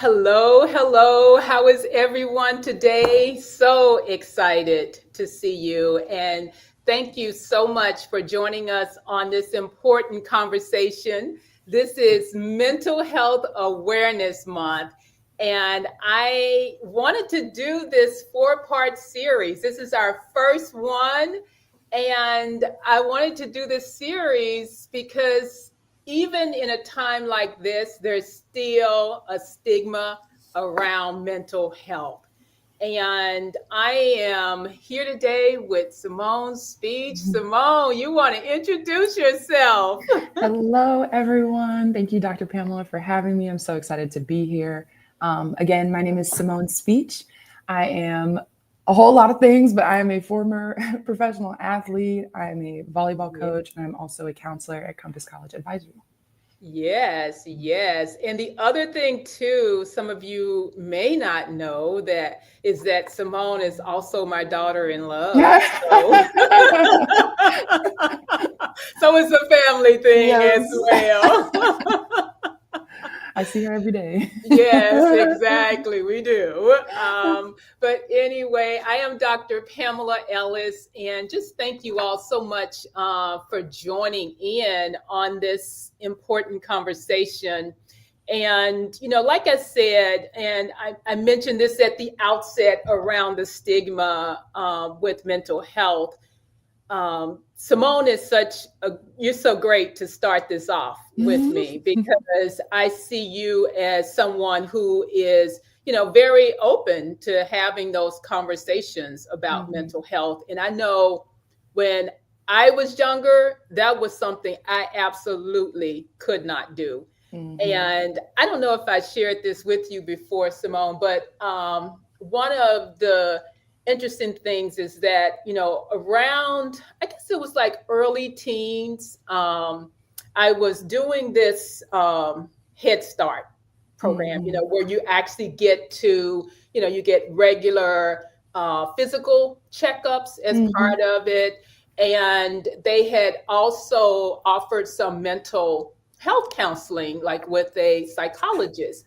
Hello, hello. How is everyone today? So excited to see you. And thank you so much for joining us on this important conversation. This is Mental Health Awareness Month. And I wanted to do this four-part series. This is our first one. And I wanted to do this series because even in a time like this, there's still a stigma around mental health. And I am here today with Simone's speech. Simone, you want to introduce yourself? Hello, everyone. Thank you, Dr. Pamela, for having me. I'm so excited to be here. Again, my name is Simone Speech. I am a whole lot of things, but I am a former professional athlete. I am a volleyball Yeah. coach, and I'm also a counselor at Compass College Advisory. Yes, yes. And the other thing too, some of you may not know that is that Simone is also my daughter-in-law. So so it's a family thing as Yes. well. I see her every day. Yes, exactly. We do. But anyway, I am Dr. Pamela Ellis, and just thank you all so much for joining in on this important conversation. And, like I said, and I mentioned this at the outset around the stigma with mental health. Simone is you're so great to start this off with me because I see you as someone who is, very open to having those conversations about Mhm. mental health. And I know when I was younger, that was something I absolutely could not do. Mhm. And I don't know if I shared this with you before, Simone, but one of the interesting things is that around, I guess it was like early teens, I was doing this Head Start program, Mhm. where you actually get to, you get regular physical checkups as Mhm. part of it, and they had also offered some mental health counseling, like with a psychologist.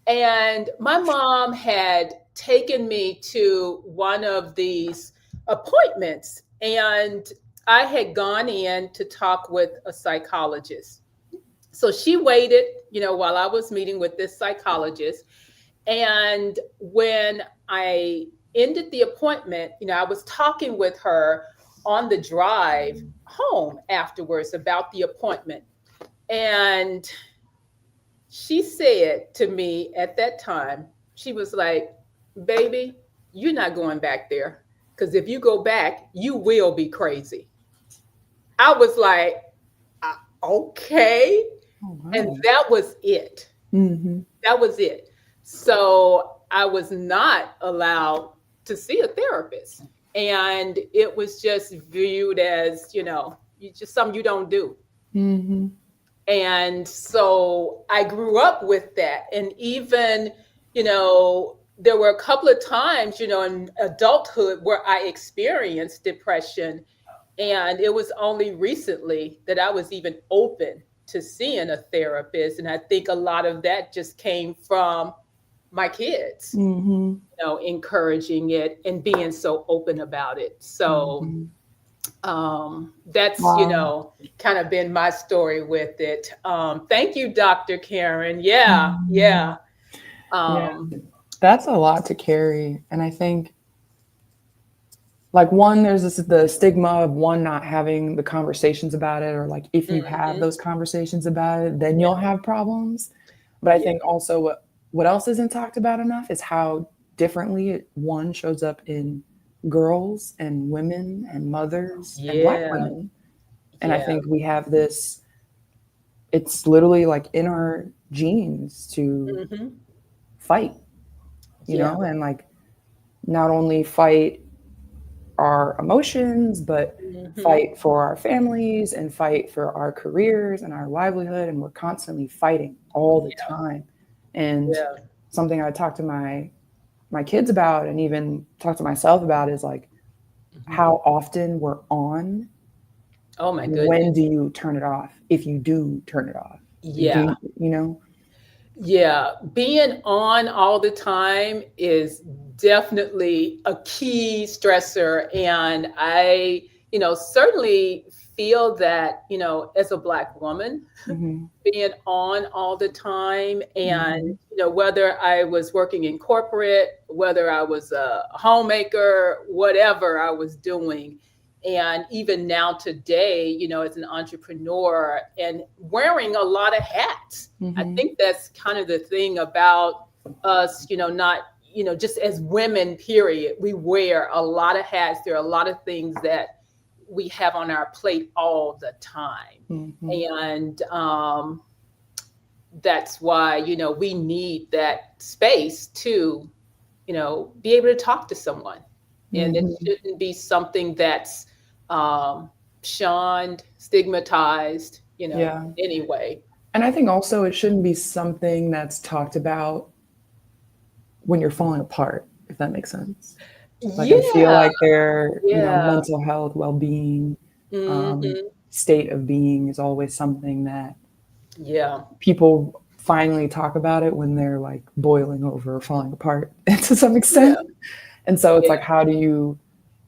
And my mom had taken me to one of these appointments, and I had gone in to talk with a psychologist. So she waited, while I was meeting with this psychologist. And when I ended the appointment, I was talking with her on the drive home afterwards about the appointment. And she said to me at that time, she was like, baby, you're not going back there. Because if you go back, you will be crazy. I was like, okay. Oh, And wow. that was it. Mhm. That was it. So I was not allowed to see a therapist. And it was just viewed as, you just something you don't do. Mhm. And so I grew up with that. And even, there were a couple of times, in adulthood where I experienced depression. And it was only recently that I was even open to seeing a therapist. And I think a lot of that just came from my kids, Mhm. encouraging it and being so open about it. So Mhm. that's Wow. kind of been my story with it. Thank you, Dr. Karen. Yeah, Mhm. yeah. Yeah. um That's a lot to carry. And I think, like, one, there's the stigma of one not having the conversations about it, or like if you have mhm. those conversations about it, then you'll Yeah, have problems. But I yeah, think also what else isn't talked about enough is how differently one shows up in girls and women and mothers and Black yeah, women. And I yeah. think we have this, it's literally like in our genes to Hmm. fight, Yeah, and like not only fight our emotions, but hmm, fight for our families and fight for our careers and our livelihood. And we're constantly fighting all the time. And yeah. something I talk to my kids about, and even talk to myself about, is like Mhm. how often we're on. Oh my When do goodness. you turn it off? If you do turn it off, do Yeah. you know? Yeah, being on all the time is definitely a key stressor. And I, certainly feel that, as a Black woman, Hmm. being on all the time. And, Hmm. whether I was working in corporate, whether I was a homemaker, whatever I was doing. And even now today, as an entrepreneur and wearing a lot of hats. I Hmm. think that's kind of the thing about us, not, just as women, period. We wear a lot of hats. There are a lot of things that we have on our plate all the time. Hmm. And that's why, we need that space to, be able to talk to someone. And it Hmm. shouldn't be something that's um, shunned, stigmatized, Yeah. anyway. And I think also it shouldn't be something that's talked about when you're falling apart, if that makes sense. Like I feel Yeah, like their, yeah. mental health, well-being, Hmm. state of being is always something that Yeah, people finally talk about it when they're like boiling over or falling apart to some yeah, extent. And so it's yeah. like,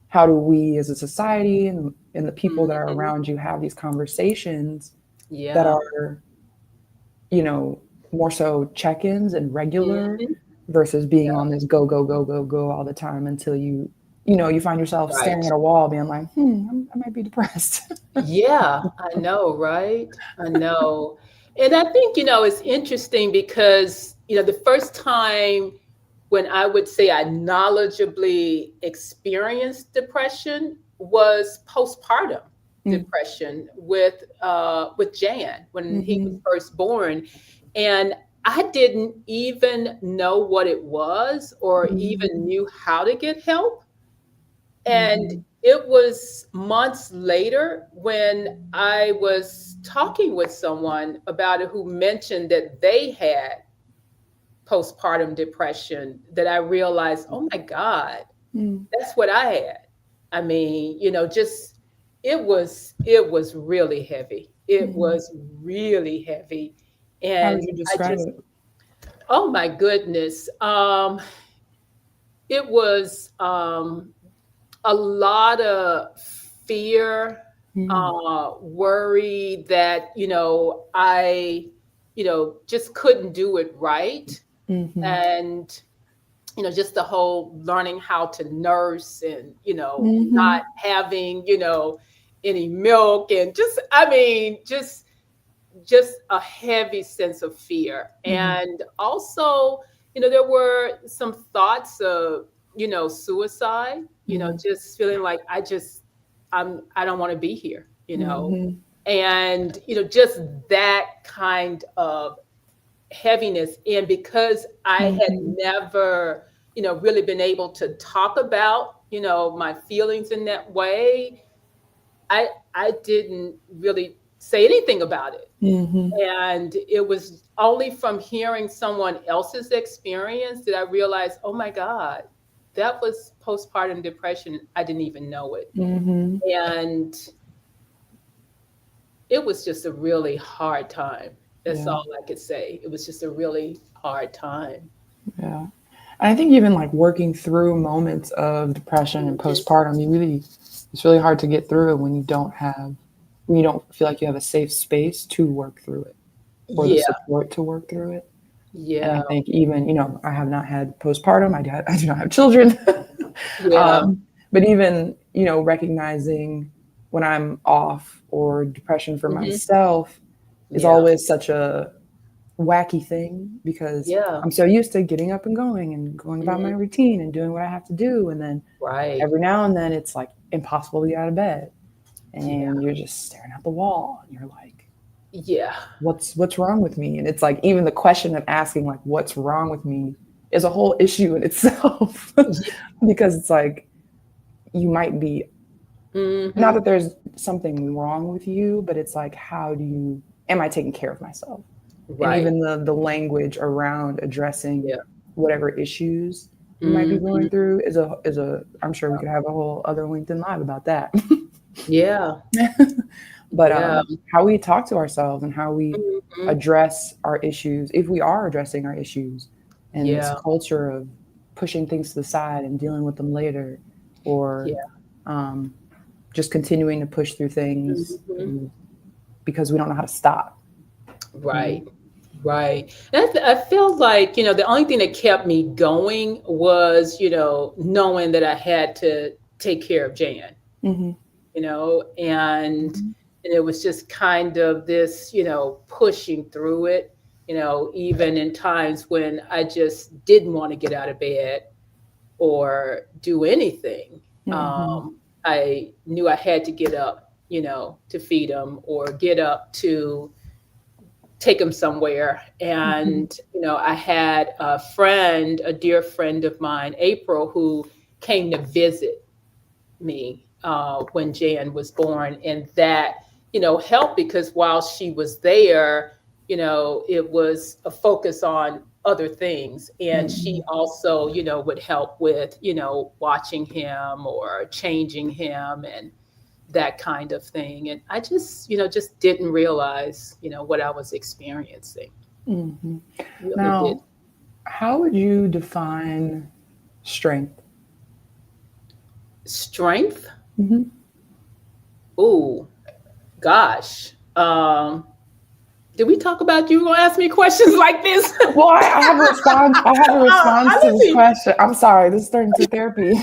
how do we as a society and the people that are Hmm. around you have these conversations that Yeah. are, you know, more so check-ins and regular Hmm. versus being Yeah, on this go, go, go, go, go all the time until you find yourself staring right. at a wall being like, I might be depressed. Yeah, I know, right? I know. And I think, it's interesting because, the first time when I would say I knowledgeably experienced depression was postpartum depression with Jan when he was Mm-hmm. first born. And I didn't even know what it was or even Mm-hmm. knew how to get help. And Mm-hmm. it was months later when I was talking with someone about it who mentioned that they had postpartum depression that I realized, oh my God, that's what I had. I mean, just it was really heavy. It Mm-hmm. was really heavy. How would And you I describe just, it? oh my goodness. It was a lot of fear, worry that, I, just couldn't do it right. Mm-hmm. And, just the whole learning how to nurse and, not Mm-hmm. having, any milk and just, I mean, just a heavy sense of fear. Mm-hmm. And also, there were some thoughts of, suicide, Mm-hmm. just feeling like I don't want to be here, Mm-hmm. and, just that kind of heaviness. And because I had Mm-hmm. never, really been able to talk about, my feelings in that way, I didn't really say anything about it. Mm-hmm. And it was only from hearing someone else's experience that I realized, oh my God, that was postpartum depression. I didn't even know it. Mm-hmm. And it was just a really hard time. That's Yeah. all I could say. It was just a really hard time. Yeah. And I think even like working through moments of depression and Mhm. postpartum, it's really hard to get through it when you don't feel like you have a safe space to work through it or the Yeah, support to work through it. And I yeah, think even, I have not had postpartum. I do not have children. yeah. um, but even, recognizing when I'm off or depression for Hmm. myself is Yeah, always such a wacky thing because yeah. I'm so used to getting up and going about my Hmm. routine and doing what I have to do. And then Right. every now and then it's like impossible to get out of bed Yeah, and you're just staring at the wall and you're like, yeah. what's wrong with me? And it's like even the question of asking like what's wrong with me is a whole issue in itself because it's like you might be not Hmm. that there's something wrong with you, but it's like how do you am I taking care of myself? And Right. even the language around addressing Yeah. whatever issues you might be Hmm. going through is a I'm sure we could have a whole other LinkedIn live about that. Yeah. but Yeah. how we talk to ourselves and how we Mhm. address our issues, if we are addressing our issues, and this Yeah. culture of pushing things to the side and dealing with them later, or Yeah. um, just continuing to push through things Mhm. because we don't know how to stop. You know? Right. Right. And I feel like, the only thing that kept me going was, knowing that I had to take care of Jan, Mm-hmm. and it was just kind of this, pushing through it, even in times when I just didn't want to get out of bed or do anything. Mm-hmm. I knew I had to get up, to feed him or get up to take him somewhere. Mm-hmm. And, I had a friend, a dear friend of mine, April, who came to visit me when Jan was born. And that, helped because while she was there, it was a focus on other things. And she Mm-hmm. also, would help with, watching him or changing him and that kind of thing. And I just didn't realize, what I was experiencing. Mm-hmm. Really did. Now, how would you define strength? Strength. Mm-hmm. Ooh, gosh. Did we talk about you gonna ask me questions like this? Well, I have a response. I have a response to this Honestly, question. I'm sorry, this turned into therapy.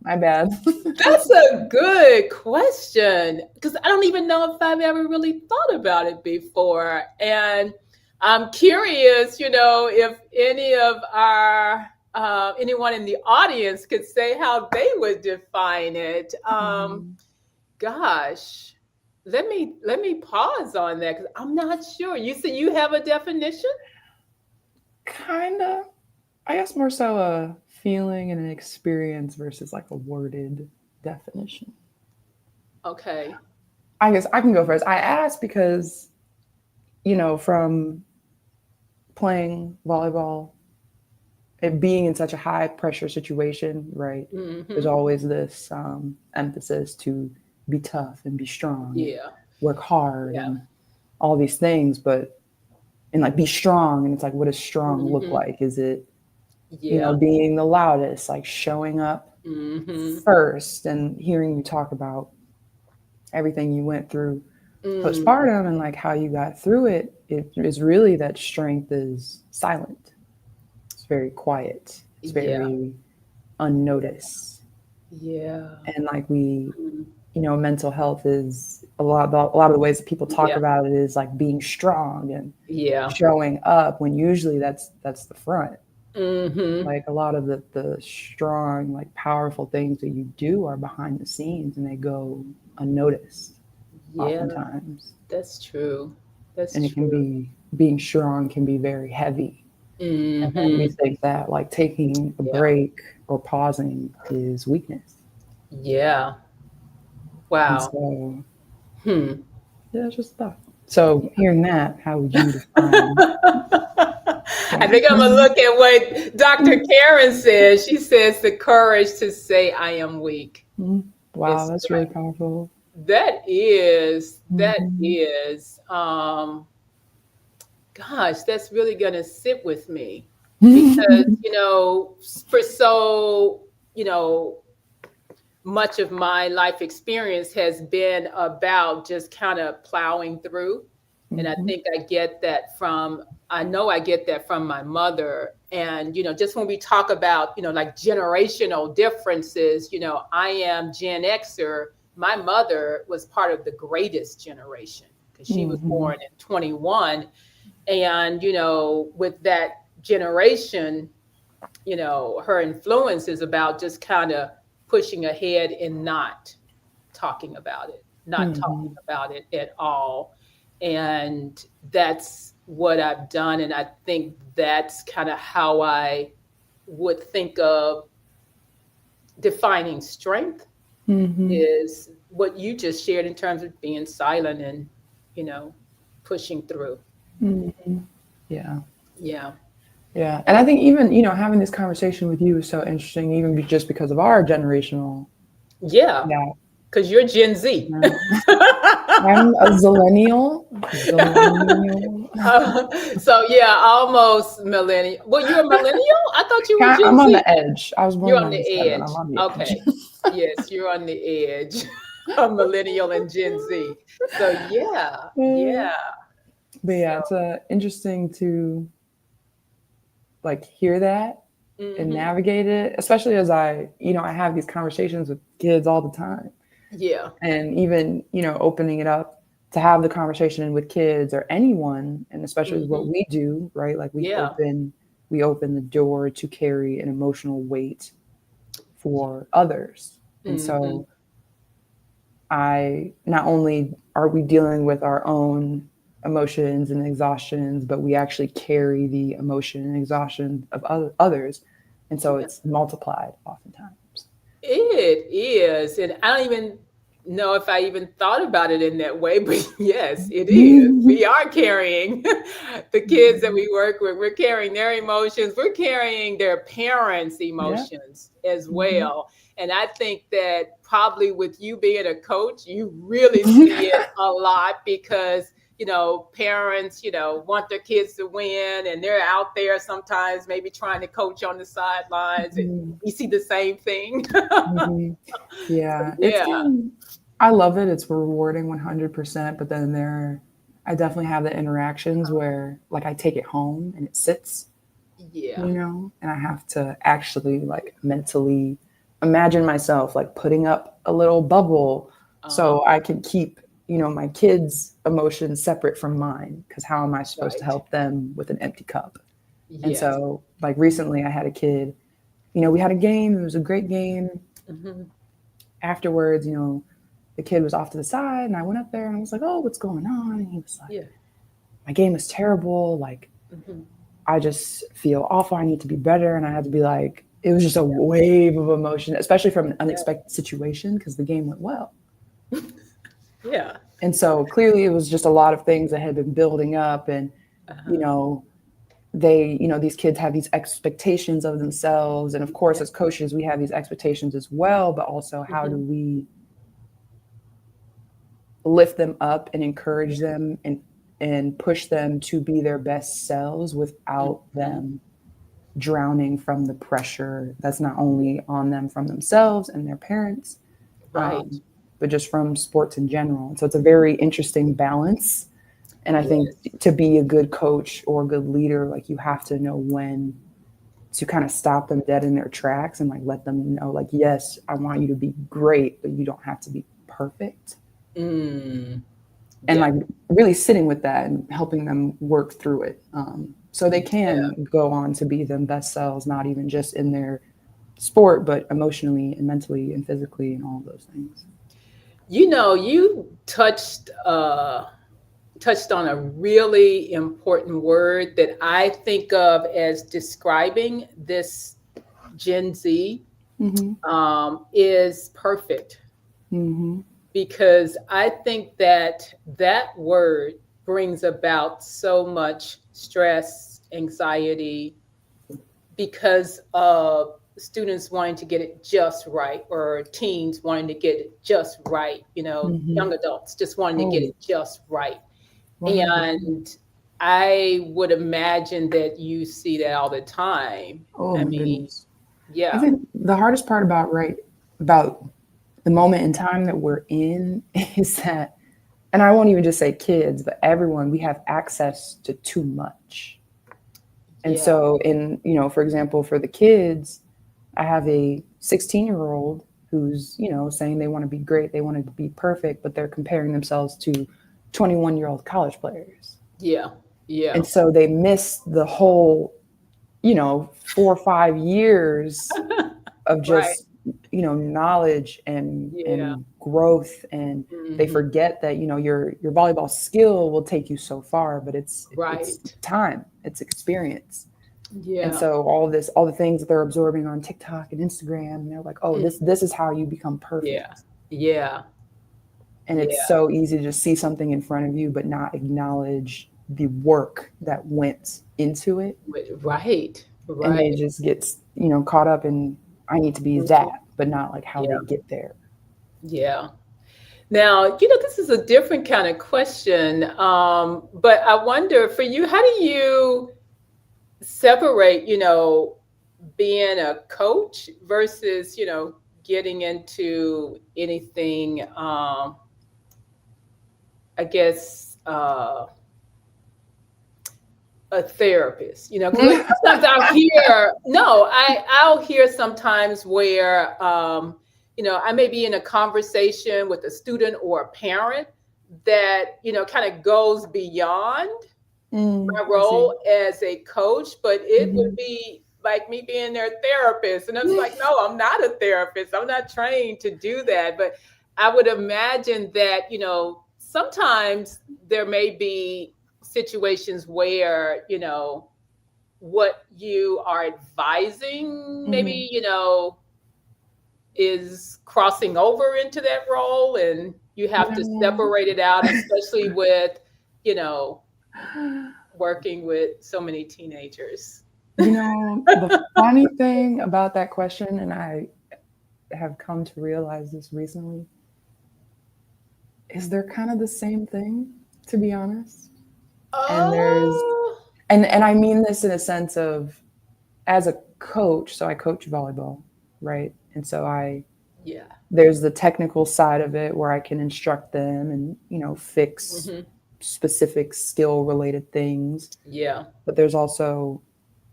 My bad. that's a good question because I don't even know if I've ever really thought about it before. And I'm curious, if any of our anyone in the audience could say how they would define it. Mhm. Gosh, let me pause on that because I'm not sure. You said you have a definition? Kinda. I guess more so a feeling and an experience versus like a worded definition. Okay. I guess I can go first. I asked because, from playing volleyball, it being in such a high pressure situation, right? There's Mm-hmm. always this emphasis to be tough and be strong and Yeah. work hard Yeah. and all these things, but and like be strong. And it's like, what does strong look Mm-hmm. like? Is it, Yeah. being the loudest, like showing up Mm-hmm. first and hearing you talk about everything you went through Mm. postpartum and like how you got through it? It is really that strength is silent. It's very quiet. It's Yeah. very unnoticed. Yeah. And like we, Mm. mental health is a lot of the ways that people talk Yeah. about it is like being strong and Yeah. showing up, when usually that's the front. Mm-hmm. Like a lot of the strong, like powerful things that you do are behind the scenes and they go unnoticed Yeah. oftentimes. That's true. That's And it can true. be, being strong can be very heavy. And then we Mm-hmm. think that like taking a Yeah. break or pausing is weakness. Yeah. And Wow. so, Hmm. yeah, it's just thought. So hearing that, how would you define I strength? think I'm gonna look at what Dr. Karen says. She says the courage to say I am weak Wow, is that's really strength. powerful. That Mhm. is gosh, that's really gonna sit with me because, for so, much of my life experience has been about just kind of plowing through. And I Mhm. think I know I get that from my mother. And, just when we talk about, like generational differences, I am Gen Xer. My mother was part of the greatest generation because she was Mhm. born in 21. And, with that generation, her influence is about just kind of pushing ahead and not talking Mhm. about it at all. And that's what I've done. And I think that's kind of how I would think of defining strength Mhm. is what you just shared in terms of being silent and, you know, pushing through. Mhm. Yeah. Yeah. Yeah. And I think even, having this conversation with you is so interesting, even just because of our generational Yeah. gap. because you're Gen Z. No. I'm a zillennial. Zillennial. So yeah, almost millennial. Well, you're a millennial? I thought you were Gen I'm on the Z. edge. I was born You're in on the 97. I'm edge. on the edge. Okay. Yes, you're on the edge of millennial and Gen Z. So yeah, yeah. But yeah, So it's interesting to like hear that and hmm navigate it, especially as I have these conversations with kids all the time. yeah. And even, opening it up to have the conversation with kids or anyone, and especially with what hmm we do, right? Like Yeah. we open the door to carry an emotional weight for others. And hmm so I not only are we dealing with our own emotions and exhaustions, but we actually carry the emotion and exhaustion of others. And so Yeah. it's multiplied oftentimes. It is. And I don't even know if I even thought about it in that way, but yes, it is. We are carrying the kids that we work with. We're carrying their emotions. We're carrying their parents' Yeah. emotions as Mhm. well. And I think that probably with you being a coach, you really see it a lot because parents, want their kids to win and they're out there sometimes maybe trying to coach on the sidelines and Mhm. you see the same thing. Mhm. Yeah, it's Yeah. I love it. It's rewarding 100%. But then I definitely have the interactions where like I take it home and it sits, Yeah. and I have to actually like mentally imagine myself like putting up a little bubble Uh, so I can keep, my kids' emotions separate from mine. Because how am I supposed to right. help them with an empty cup? And Yes. so, like recently, I had a kid, we had a game, it was a great game. hmm Afterwards, the kid was off to the side, and I went up there and I was like, "Oh, what's going on?" And he was like, Yeah. "My game is terrible. Like, hmm I just feel awful. I need to be better." And I had to be like, it was just a wave of emotion, especially from an Yeah. unexpected situation because the game went well. Yeah. And so clearly, it was just a lot of things that had been building up, and you Uh-huh. know, these kids have these expectations of themselves, and of course, Yeah. as coaches, we have these expectations as well. But also, how do hmm we lift them up and Yeah. encourage them and push them to be their best selves without hmm them drowning from the pressure that's not only on them from themselves and their parents, Right. but just from sports in general. So it's a very interesting balance. And I think Yes. to be a good coach or a good leader, like you have to know when to kind of stop them dead in their tracks and like let them know, like, yes, I want you to be great, but you don't have to be perfect. Mm. And Yeah. like really sitting with that and helping them work through it, so they Yeah. can go on to be them best selves, not even just in their sport, but emotionally and mentally and physically and all of those things. You touched on a really important word that I think of as describing this Gen Z Mm-hmm. is perfect Mm-hmm. because I think that that word brings about so much stress, anxiety, because of students wanting to get it just right or teens wanting to get it just right, Mm-hmm. young adults just wanting to get Oh, it just right. 100%. And I would imagine that you see that all the time. Oh I my mean, goodness. I yeah, think the hardest part about the moment in time that we're in is that, and I won't even just say kids, but everyone, we have access to too much. And yeah, so for example, for the kids, I have a 16-year-old who's, saying they want to be great, they want to be perfect, but they're comparing themselves to 21-year-old college players. yeah, yeah. And so they miss the whole, 4 or 5 years of Right. just, knowledge and Yeah. and growth, and they hmm forget that, your volleyball skill will take you so far, but it's Right. time, it's experience. And Yeah. so all the things that they're absorbing on TikTok and Instagram, and they're like, oh, Mm, this is how you become yeah. perfect. Yeah. And it's Yeah. so easy to just see something in front of you, but not acknowledge the work that went into it. Right. And they Right. just get, caught up in, I need to be Mhm. that, but not like how Yeah. they get there. Yeah. Now, this is a different kind of question, but I wonder for you, how do you separate, being a coach versus, getting into anything, I guess, a therapist, because like sometimes I'll hear sometimes where, I may be in a conversation with a student or a parent that, kind of goes beyond my I see. role as a coach, but it would Mhm. be like me being their therapist. And I was like, no, I'm not a therapist. I'm not trained to do that. But I would imagine that, sometimes there may be situations where, what you are advising, maybe, Mhm. is crossing over into that role and you have to Yeah. separate it out, especially with, you know, working with so many teenagers. The funny thing about that question, and I have come to realize this recently, is they're kind of the same thing, to be honest. And there's Oh, and I mean this in a sense of, as a coach, so I coach volleyball, right? And so I yeah. there's the technical side of it where I can instruct them and, fix Hmm. specific skill related things. Yeah. But there's also,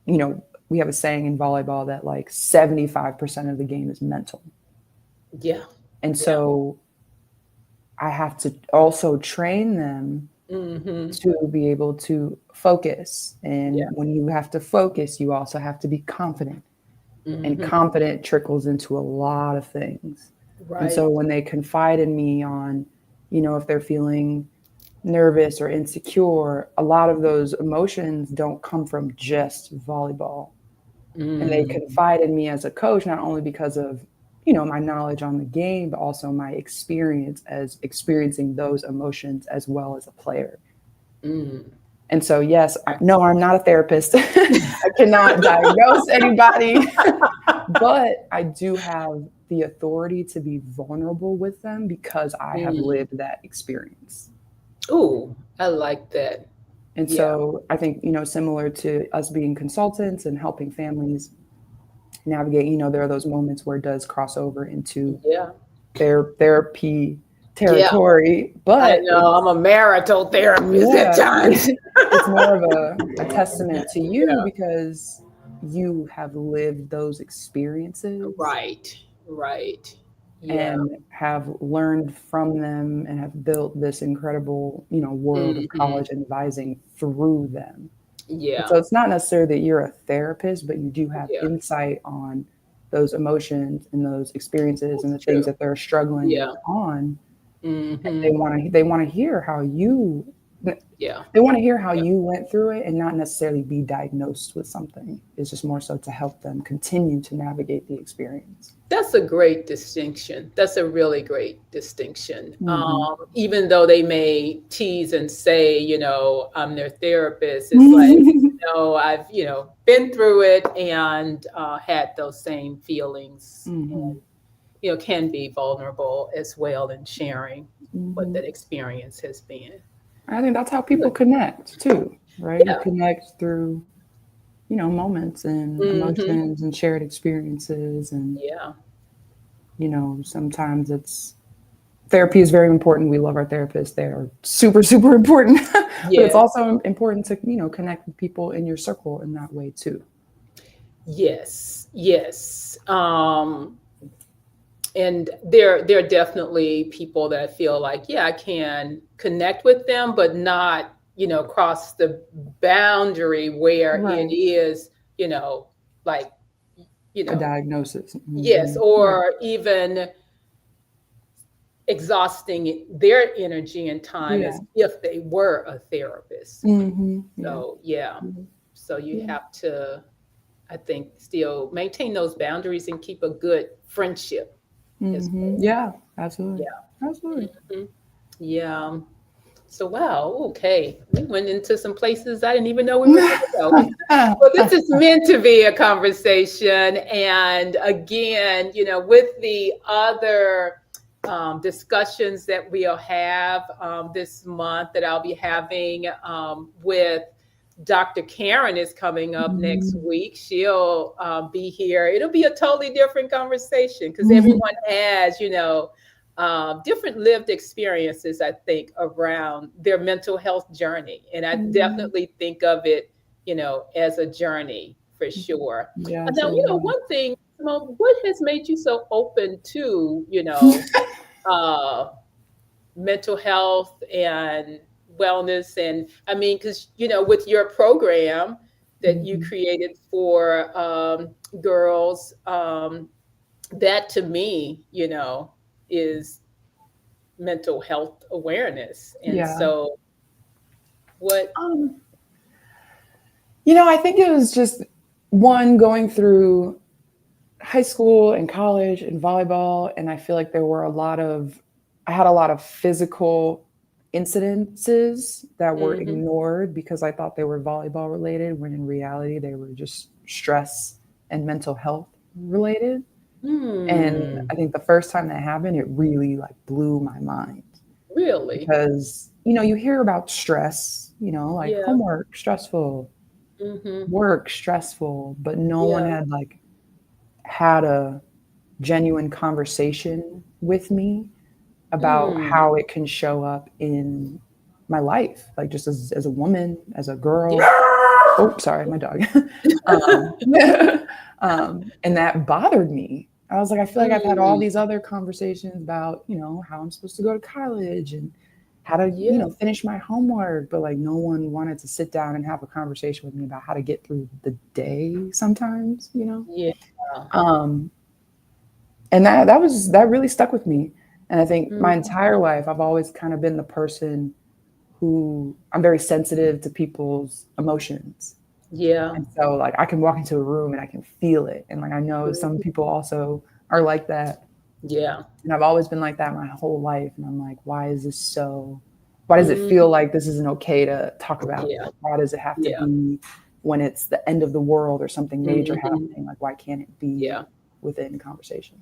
we have a saying in volleyball that like 75% of the game is mental. Yeah. And Yeah. so I have to also train them Hmm. to be able to focus. And Yeah. when you have to focus, you also have to be confident. And Hmm. confident trickles into a lot of things. And Right. so when they confide in me on, if they're feeling nervous or insecure, a lot of those emotions don't come from just volleyball. And they Mm. confide in me as a coach, not only because of, my knowledge on the game, but also my experience as experiencing those emotions as well as a player. Mm. And so, yes, no, I'm not a therapist. I cannot diagnose anybody, but I do have the authority to be vulnerable with them because I have Mm. lived that experience. Ooh, I like that. And Yeah. so I think, similar to us being consultants and helping families navigate, there are those moments where it does cross over into Yeah. their therapy Yeah. territory, I but know. I'm a marital therapist at yeah, times. it's more of a testament to you Yeah. because you have lived those experiences Right. Right. Yeah. and have learned from them and have built this incredible, world of Hmm. college advising through them. And Yeah. so it's not necessarily that you're a therapist, but you do have Yeah. insight on those emotions and those experiences and That's the things true. that they're struggling Yeah. on. Hmm. They want to hear how you Yeah. they want to hear how Yeah. you went through it and not necessarily be diagnosed with something. It's just more so to help them continue to navigate the experience. That's a great distinction. That's a really great distinction. Mm-hmm. Even though they may tease and say, I'm their therapist, it's like, I've, been through it and had those same feelings Mm-hmm. and, can be vulnerable as well in sharing what Mm-hmm. that experience has been. I think that's how people Good. connect too, right? You Yeah. connect through, moments and Hmm. emotions and shared experiences. And, Yeah. sometimes therapy is very important. We love our therapists. They are super, super important. But it's Yes. also important to, connect with people in your circle in that way too. Yes. Yes. And there are definitely people that I feel like, yeah, I can connect with them, but not, cross the boundary where it Right. is, like, you A know, diagnosis. yes, Hmm. Right. or even exhausting their energy and time Yeah. as if they were a therapist. Yeah. So yeah. Mhm. So you Yeah. have to, I think, still maintain those boundaries and keep a good friendship as well. Yeah. Absolutely. Yeah. Absolutely. Mhm. Yeah. So wow, okay. We went into some places I didn't even know we were going to go. Well, this is meant to be a conversation. And again, with the other discussions that we'll have this month that I'll be having with Dr. Karen is coming up next Mhm. week. She'll be here. It'll be a totally different conversation because everyone has, different lived experiences, I think, around their mental health journey. And I Mhm. definitely think of it, as a journey for sure. And Yes, now, as well. one thing, Simone, what has made you so open to, uh, mental health and wellness? And I mean, because with your program that you Mhm. created for girls, that to me, is mental health awareness. And Yeah. so what? Um, I think it was just one going through high school and college and volleyball, and I feel like I had a lot of physical incidences that were Hmm. ignored because I thought they were volleyball related, when in reality they were just stress and mental health related. And Hmm. I think the first time that happened, it really like blew my mind Really? because, you hear about stress, like Yeah. homework, stressful, Hmm. work, stressful, but no one Yeah. had like had a genuine conversation with me about Mm. how it can show up in my life, like just as a woman, as a girl. Yeah. Oh, sorry, my dog. um, and that bothered me. I was like, I feel like I've had all Mm. these other conversations about, how I'm supposed to go to college and how to, Yeah. finish my homework, but like no one wanted to sit down and have a conversation with me about how to get through the day sometimes. Yeah. Um, and that really stuck with me. And I think my Mm. entire life I've always kind of been the person who I'm very sensitive to people's emotions. Yeah. And so like I can walk into a room and I can feel it, and like I know some Mhm. people also are like that, Yeah. and I've always been like that my whole life, and I'm like, why does it Mhm. feel like this isn't okay to talk about? Yeah. Like, why does it have to Yeah. be when it's the end of the world or something major Mhm. happening? Like why can't it be Yeah. within conversation?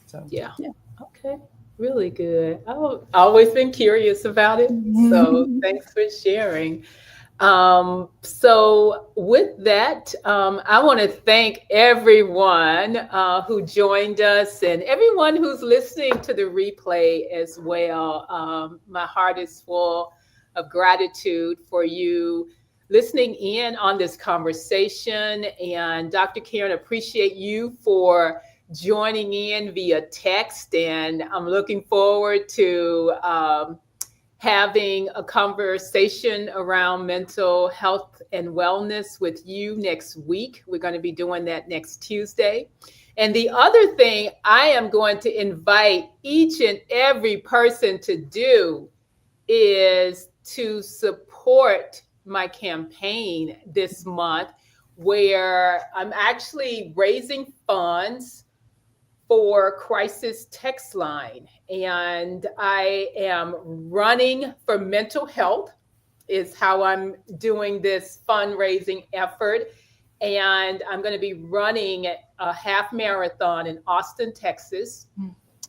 So Yeah. yeah. Okay. Really good. I've always been curious about it. So thanks for sharing. So with that, I want to thank everyone who joined us and everyone who's listening to the replay as well. My heart is full of gratitude for you listening in on this conversation. And Dr. Karen, appreciate you for joining in via text. And I'm looking forward to having a conversation around mental health and wellness with you next week. We're going to be doing that next Tuesday. And the other thing I am going to invite each and every person to do is to support my campaign this month, where I'm actually raising funds for crisis text line. And I am running for mental health, is how I'm doing this fundraising effort. And I'm going to be running a half marathon in Austin, Texas.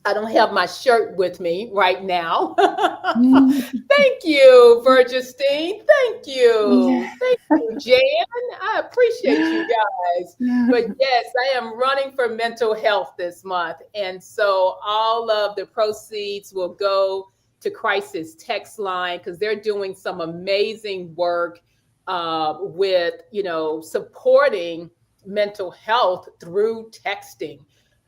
I don't have my shirt with me right now. Thank you, Virgistine. Thank you. Thank you, Jan. I appreciate you guys. But yes, I am running for mental health this month. And so all of the proceeds will go to Crisis Text Line because they're doing some amazing work with, supporting mental health through texting.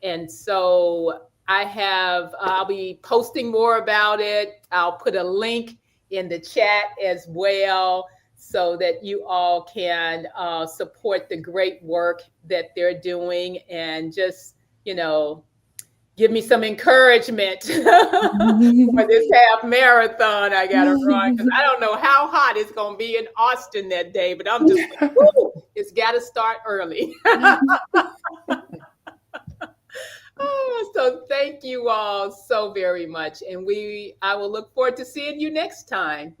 And so I'll be posting more about it. I'll put a link in the chat as well so that you all can support the great work that they're doing and just, you know, give me some encouragement for this half marathon I got to run because I don't know how hot it's going to be in Austin that day, but I'm just like, woo, it's got to start early. Oh, so thank you all so very much. And I will look forward to seeing you next time.